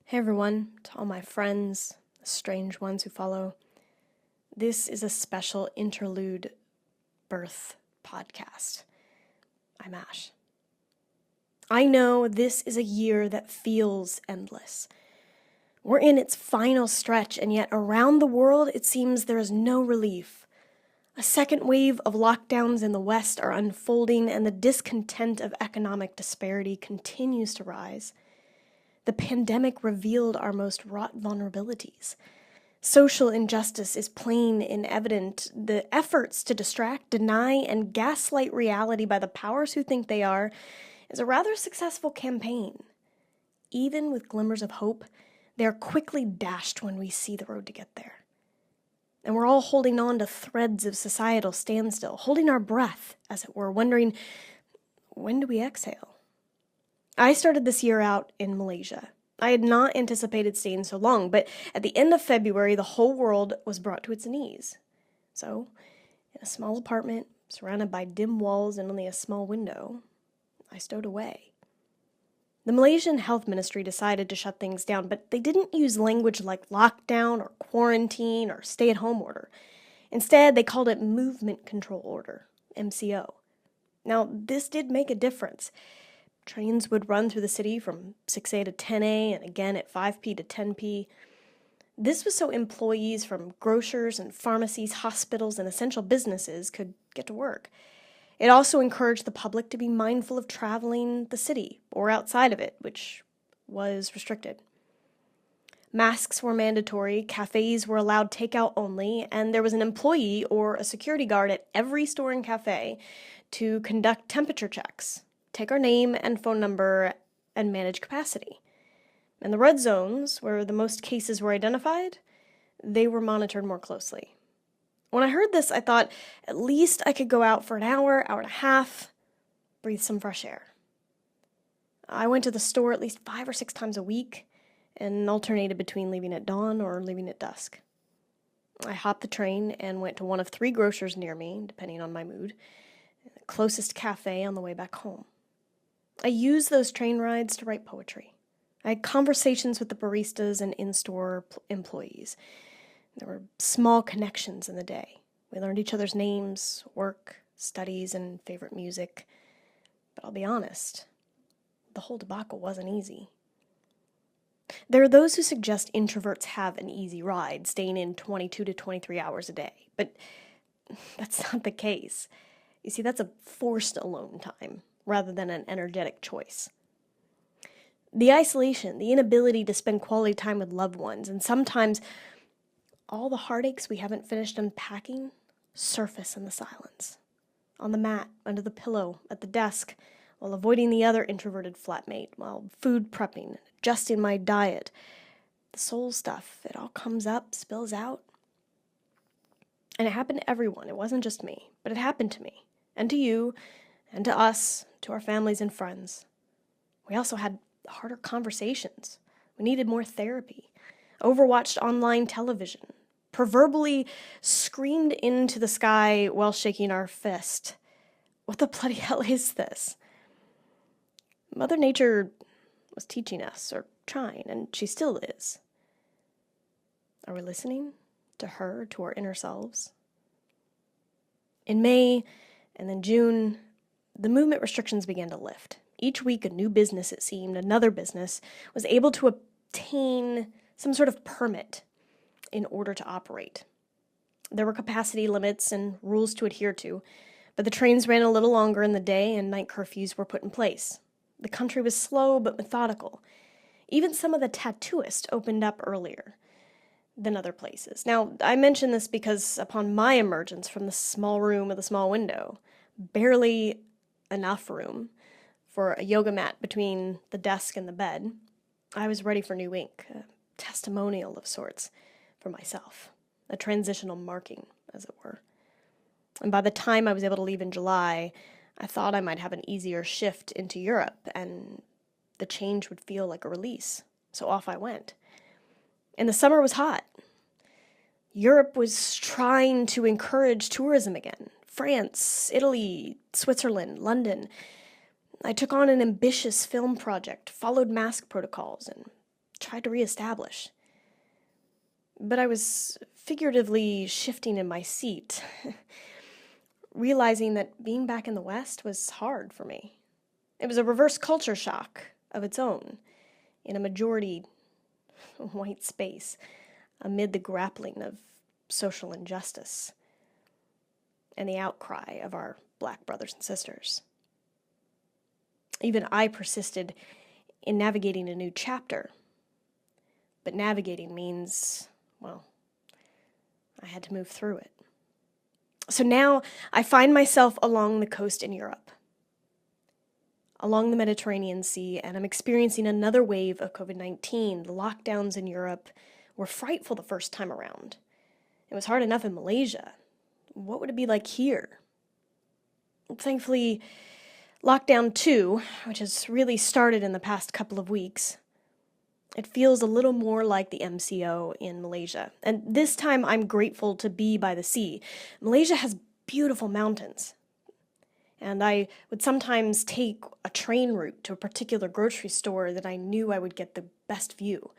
Hey everyone, to all my friends, the strange ones who follow. This is a special Interlude BEARTH podcast. I'm Ash. I know this is a year that feels endless. We're in its final stretch, and yet around the world it seems there is no relief. A second wave of lockdowns in the West are unfolding, and the discontent of economic disparity continues to rise. The pandemic revealed our most wrought vulnerabilities. Social injustice is plain and evident. The efforts to distract, deny, and gaslight reality by the powers who think they are is a rather successful campaign. Even with glimmers of hope, they are quickly dashed when we see the road to get there. And we're all holding on to threads of societal standstill, holding our breath, as it were, wondering, when do we exhale? I started this year out in Malaysia. I had not anticipated staying so long, but at the end of February, the whole world was brought to its knees. So, in a small apartment, surrounded by dim walls and only a small window, I stowed away. The Malaysian Health Ministry decided to shut things down, but they didn't use language like lockdown or quarantine or stay-at-home order. Instead, they called it Movement Control Order, MCO. Now, this did make a difference. Trains would run through the city from 6 a to 10 a and again at 5 p to 10 p. This was so employees from grocers and pharmacies, hospitals, and essential businesses could get to work. It also encouraged the public to be mindful of traveling the city or outside of it, which was restricted. Masks were mandatory, cafes were allowed takeout only, and there was an employee or a security guard at every store and cafe to conduct temperature checks, take our name and phone number, and manage capacity. And the red zones, where the most cases were identified, they were monitored more closely. When I heard this, I thought, at least I could go out for an hour, hour and a half, breathe some fresh air. I went to the store at least 5 or 6 times a week, and alternated between leaving at dawn or leaving at dusk. I hopped the train and went to one of 3 grocers near me, depending on my mood, the closest cafe on the way back home. I used those train rides to write poetry. I had conversations with the baristas and in-store employees. There were small connections in the day. We learned each other's names, work, studies, and favorite music. But I'll be honest, the whole debacle wasn't easy. There are those who suggest introverts have an easy ride, staying in 22 to 23 hours a day. But that's not the case. You see, that's a forced alone time, rather than an energetic choice. The isolation, the inability to spend quality time with loved ones, and sometimes all the heartaches we haven't finished unpacking surface in the silence. On the mat, under the pillow, at the desk, while avoiding the other introverted flatmate, while food prepping, adjusting my diet. The soul stuff, it all comes up, spills out. And it happened to everyone. It wasn't just me, but it happened to me, and to you, and to us, to our families and friends. We also had harder conversations. We needed more therapy. Overwatched online television. Proverbially screamed into the sky while shaking our fist. What the bloody hell is this? Mother Nature was teaching us, or trying, and she still is. Are we listening to her, to our inner selves? In May and then June, the movement restrictions began to lift. Each week, a new business, it seemed, another business, was able to obtain some sort of permit in order to operate. There were capacity limits and rules to adhere to, but the trains ran a little longer in the day and night curfews were put in place. The country was slow but methodical. Even some of the tattooists opened up earlier than other places. Now, I mention this because upon my emergence from the small room with a small window, barely enough room for a yoga mat between the desk and the bed, I was ready for new ink, a testimonial of sorts for myself, a transitional marking, as it were. And by the time I was able to leave in July, I thought I might have an easier shift into Europe, and the change would feel like a release. So off I went. And the summer was hot. Europe was trying to encourage tourism again. France, Italy, Switzerland, London. I took on an ambitious film project, followed mask protocols, and tried to reestablish. But I was figuratively shifting in my seat, realizing that being back in the West was hard for me. It was a reverse culture shock of its own, in a majority white space, amid the grappling of social injustice and the outcry of our Black brothers and sisters. Even I persisted in navigating a new chapter. But navigating means, well, I had to move through it. So now I find myself along the coast in Europe, along the Mediterranean Sea, and I'm experiencing another wave of COVID-19. The lockdowns in Europe were frightful the first time around. It was hard enough in Malaysia. What would it be like here? Thankfully, Lockdown 2, which has really started in the past couple of weeks, it feels a little more like the MCO in Malaysia. And this time I'm grateful to be by the sea. Malaysia has beautiful mountains. And I would sometimes take a train route to a particular grocery store that I knew I would get the best view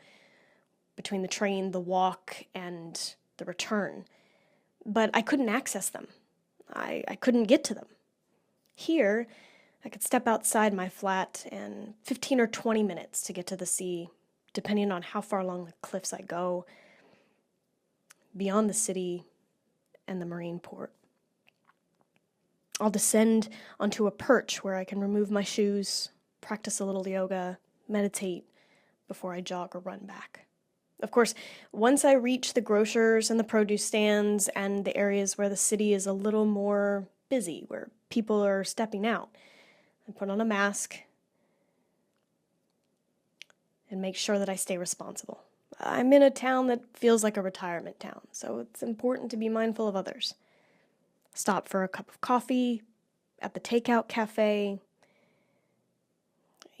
between the train, the walk, and the return. But I couldn't access them. I couldn't get to them. Here, I could step outside my flat and 15 or 20 minutes to get to the sea, depending on how far along the cliffs I go, beyond the city and the marine port. I'll descend onto a perch where I can remove my shoes, practice a little yoga, meditate before I jog or run back. Of course, once I reach the grocers and the produce stands and the areas where the city is a little more busy, where people are stepping out, I put on a mask and make sure that I stay responsible. I'm in a town that feels like a retirement town, so it's important to be mindful of others. Stop for a cup of coffee at the takeout cafe.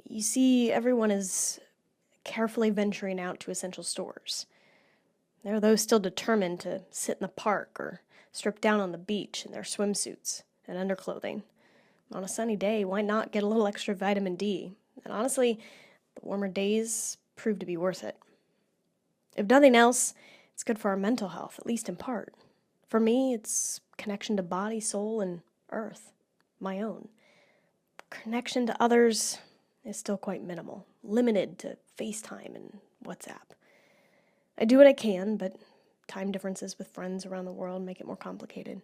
You see, everyone is carefully venturing out to essential stores. There are those still determined to sit in the park or strip down on the beach in their swimsuits and underclothing. On a sunny day, why not get a little extra vitamin D? And honestly, the warmer days prove to be worth it. If nothing else, it's good for our mental health, at least in part. For me, it's connection to body, soul, and earth, my own. Connection to others is still quite minimal, limited to FaceTime and WhatsApp. I do what I can, but time differences with friends around the world make it more complicated.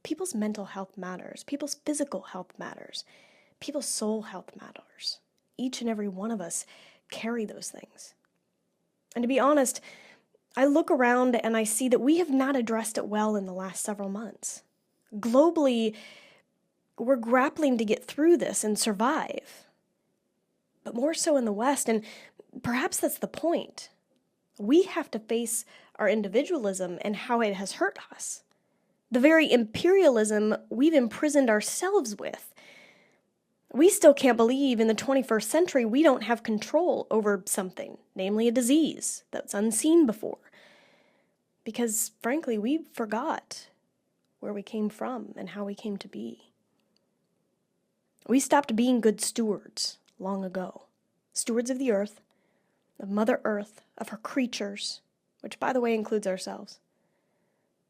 People's mental health matters. People's physical health matters. People's soul health matters. Each and every one of us carry those things. And to be honest, I look around and I see that we have not addressed it well in the last several months. Globally, we're grappling to get through this and survive. But more so in the West, and perhaps that's the point. We have to face our individualism and how it has hurt us. The very imperialism we've imprisoned ourselves with. We still can't believe in the 21st century we don't have control over something, namely a disease that's unseen before. Because, frankly, we forgot where we came from and how we came to be. We stopped being good stewards long ago. Stewards of the earth, of Mother Earth, of her creatures, which, by the way, includes ourselves.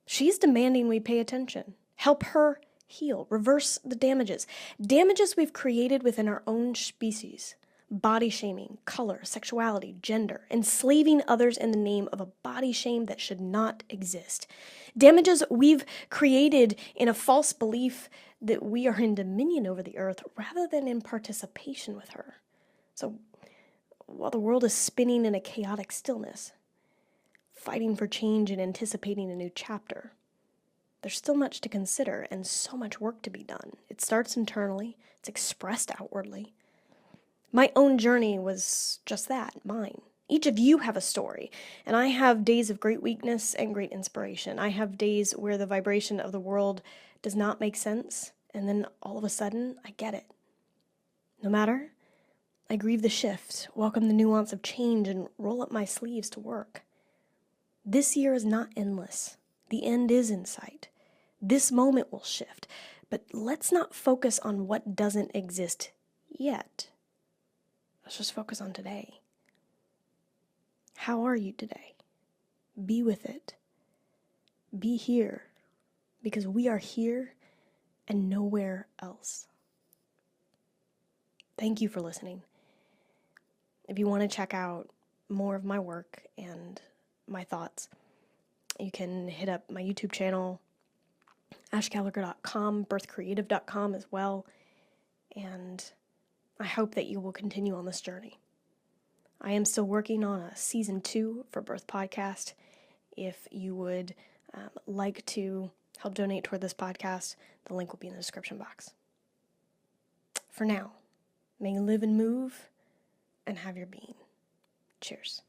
She's demanding we pay attention, help her heal, reverse the damages. Damages we've created within our own species. Body shaming, color, sexuality, gender, enslaving others in the name of a body shame that should not exist. Damages we've created in a false belief that we are in dominion over the earth rather than in participation with her. So while the world is spinning in a chaotic stillness, fighting for change and anticipating a new chapter, there's still much to consider and so much work to be done. It starts internally, it's expressed outwardly. My own journey was just that, mine. Each of you have a story, and I have days of great weakness and great inspiration. I have days where the vibration of the world does not make sense, and then all of a sudden, I get it. No matter, I grieve the shift, welcome the nuance of change, and roll up my sleeves to work. This year is not endless. The end is in sight. This moment will shift, but let's not focus on what doesn't exist yet. Let's just focus on today. How are you today? Be with it. Be here, because we are here and nowhere else. Thank you for listening. If you want to check out more of my work and my thoughts, you can hit up my YouTube channel, ashgallagher.com, birthcreative.com as well, and I hope that you will continue on this journey. I am still working on a season 2 for Birth Podcast. If you would like to help donate toward this podcast, the link will be in the description box. For now, may you live and move and have your being. Cheers.